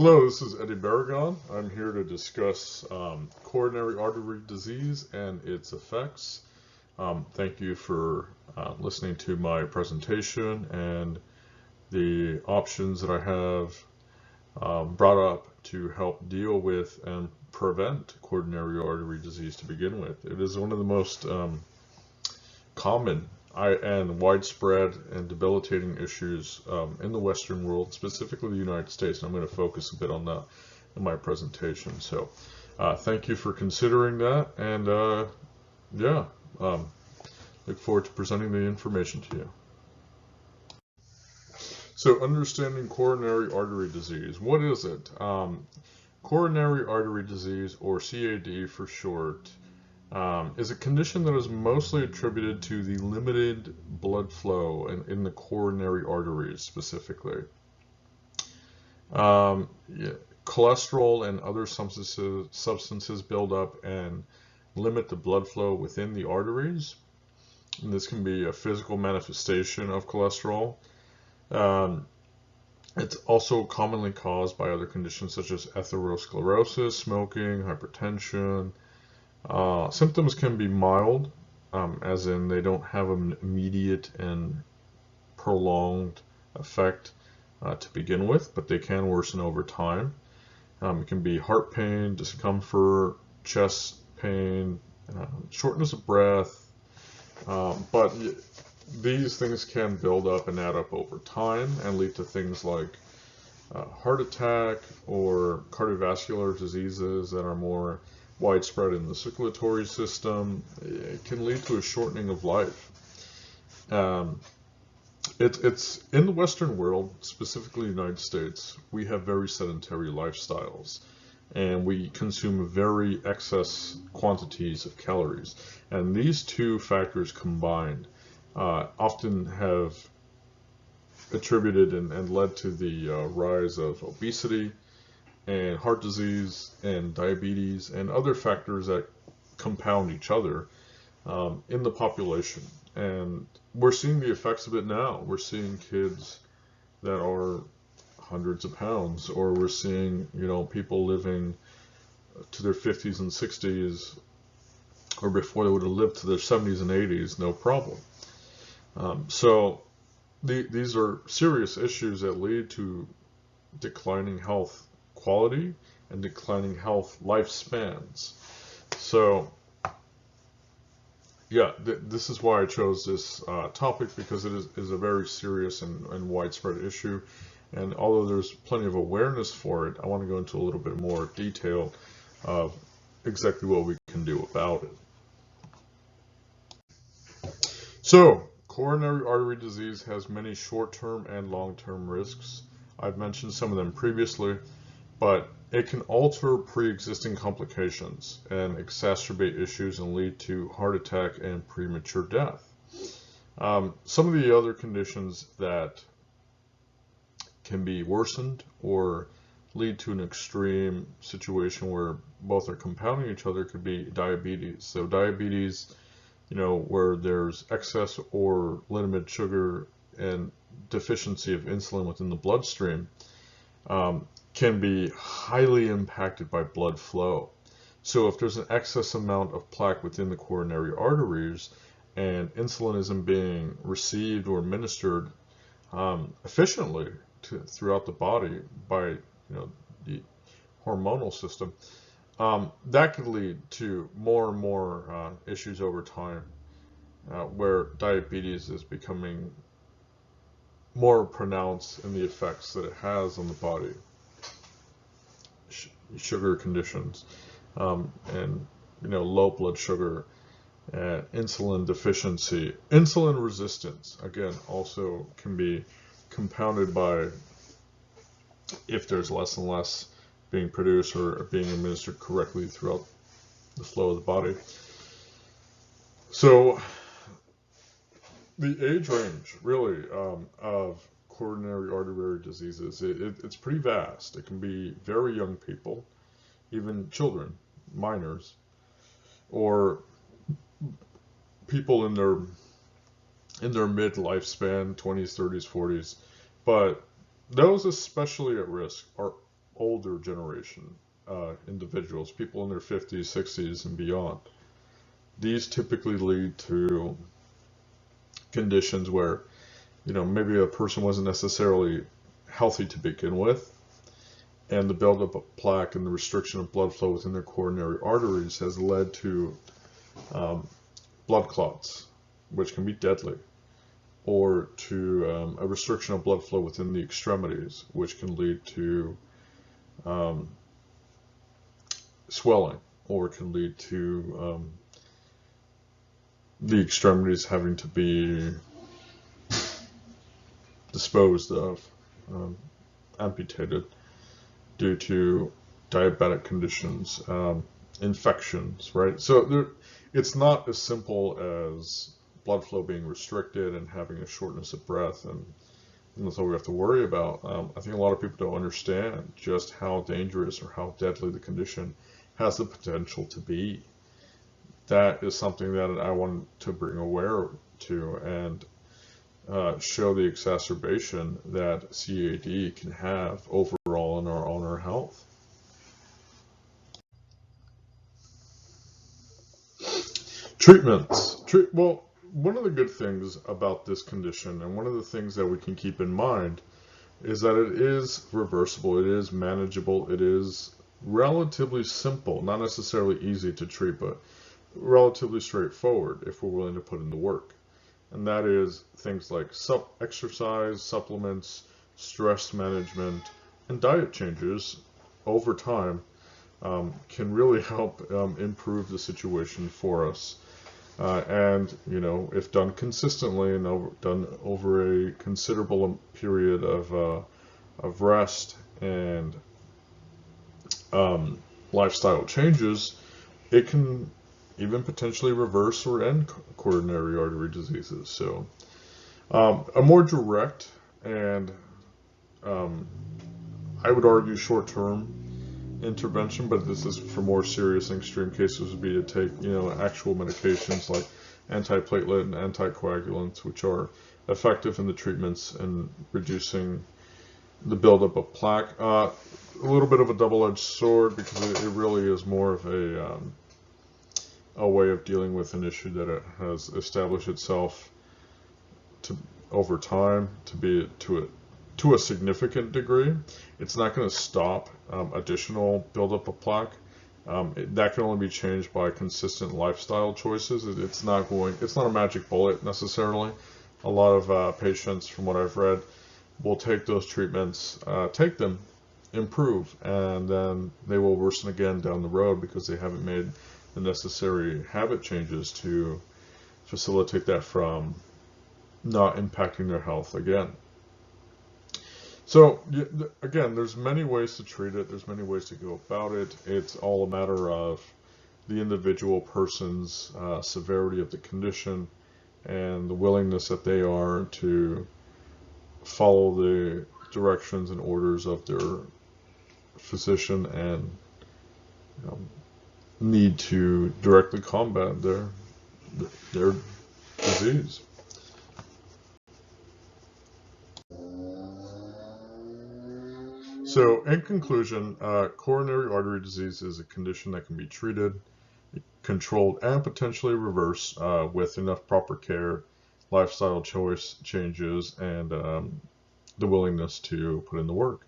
Hello, this is Eddie Barragon. I'm here to discuss coronary artery disease and its effects. Thank you for listening to my presentation and the options that I have brought up to help deal with and prevent coronary artery disease to begin with. It is one of the most common and widespread and debilitating issues in the Western world, specifically the United States. And I'm going to focus a bit on that in my presentation. So thank you for considering that. And look forward to presenting the information to you. So understanding coronary artery disease. What is it? Coronary artery disease, or CAD for short, is a condition that is mostly attributed to the limited blood flow in the coronary arteries specifically. Cholesterol and other substances build up and limit the blood flow within the arteries. And this can be a physical manifestation of cholesterol. It's also commonly caused by other conditions such as atherosclerosis, smoking, hypertension. Symptoms can be mild, as in they don't have an immediate and prolonged effect to begin with, but they can worsen over time. It can be heart pain, discomfort, chest pain, shortness of breath, but these things can build up and add up over time and lead to things like heart attack or cardiovascular diseases that are more widespread in the circulatory system. It can lead to a shortening of life. It's in the Western world, specifically the United States, we have very sedentary lifestyles, and we consume very excess quantities of calories. And these two factors combined often have attributed and led to the rise of obesity and heart disease and diabetes and other factors that compound each other in the population. And we're seeing the effects of it now. We're seeing kids that are hundreds of pounds, or we're seeing, people living to their 50s and 60s, or before they would have lived to their 70s and 80s, no problem. So these are serious issues that lead to declining health quality and declining health lifespans. So yeah, this is why I chose this topic, because it is a very serious and widespread issue. And although there's plenty of awareness for it, I want to go into a little bit more detail of exactly what we can do about it. So, coronary artery disease has many short-term and long-term risks. I've mentioned some of them previously, but it can alter pre-existing complications and exacerbate issues and lead to heart attack and premature death. Some of the other conditions that can be worsened or lead to an extreme situation where both are compounding each other could be diabetes. So diabetes, where there's excess or limited sugar and deficiency of insulin within the bloodstream, can be highly impacted by blood flow. So if there's an excess amount of plaque within the coronary arteries and insulin isn't being received or administered efficiently throughout the body by the hormonal system, that could lead to more and more issues over time, where diabetes is becoming more pronounced in the effects that it has on the body. Sugar conditions, and low blood sugar, insulin deficiency, insulin resistance, again, also can be compounded by if there's less and less being produced or being administered correctly throughout the flow of the body. So the age range, really, of coronary artery diseases, it's pretty vast. It can be very young people, even children, minors, or people in their mid lifespan, 20s, 30s, 40s. But those especially at risk are older generation individuals, people in their 50s, 60s, and beyond. These typically lead to conditions where, maybe a person wasn't necessarily healthy to begin with, and the buildup of plaque and the restriction of blood flow within their coronary arteries has led to blood clots, which can be deadly, or to a restriction of blood flow within the extremities, which can lead to swelling, or can lead to the extremities having to be disposed of, amputated, due to diabetic conditions, infections, right? So it's not as simple as blood flow being restricted and having a shortness of breath, and that's all we have to worry about. I think a lot of people don't understand just how dangerous or how deadly the condition has the potential to be. That is something that I want to bring aware to, and show the exacerbation that CAD can have overall on our health. Treatments. Well, one of the good things about this condition, and one of the things that we can keep in mind, is that it is reversible, it is manageable, it is relatively simple, not necessarily easy to treat, but relatively straightforward if we're willing to put in the work. And that is things like exercise, supplements, stress management, and diet changes over time can really help improve the situation for us. And if done consistently and done over a considerable period of rest and lifestyle changes, it can even potentially reverse or end coronary artery diseases. So a more direct and I would argue short-term intervention, but this is for more serious and extreme cases, would be to take actual medications like antiplatelet and anticoagulants, which are effective in the treatments and reducing the buildup of plaque. A little bit of a double-edged sword, because it really is more of a way of dealing with an issue that it has established itself over time to be to a significant degree. It's not going to stop additional buildup of plaque. That can only be changed by consistent lifestyle choices. It's not a magic bullet necessarily. A lot of patients, from what I've read, will take those treatments, take them, improve, and then they will worsen again down the road because they haven't made the necessary habit changes to facilitate that from not impacting their health again. So again, there's many ways to treat it. There's many ways to go about it. It's all a matter of the individual person's severity of the condition and the willingness that they are to follow the directions and orders of their physician and need to directly combat their disease. So, in conclusion, coronary artery disease is a condition that can be treated, controlled, and potentially reversed with enough proper care, lifestyle choice changes, and the willingness to put in the work.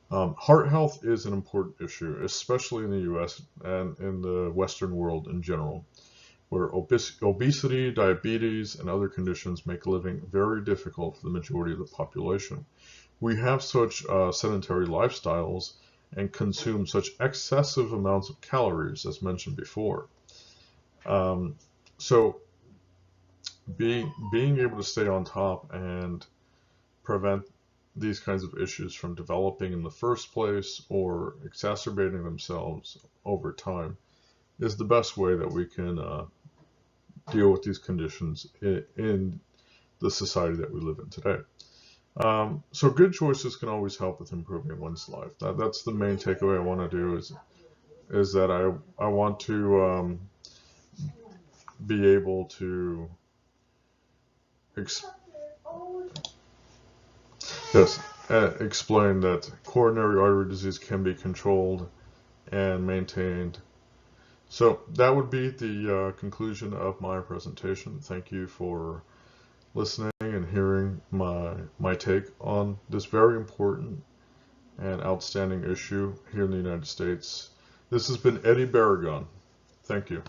Heart health is an important issue, especially in the U.S. and in the Western world in general, where obesity, diabetes, and other conditions make living very difficult for the majority of the population. We have such sedentary lifestyles and consume such excessive amounts of calories, as mentioned before. So being able to stay on top and prevent these kinds of issues from developing in the first place or exacerbating themselves over time is the best way that we can deal with these conditions in the society that we live in today. So good choices can always help with improving one's life. That's the main takeaway I want to do is that I want to be able to yes, explain that coronary artery disease can be controlled and maintained. So that would be the conclusion of my presentation. Thank you for listening and hearing my take on this very important and outstanding issue here in the United States. This has been Eddie Barragon. Thank you.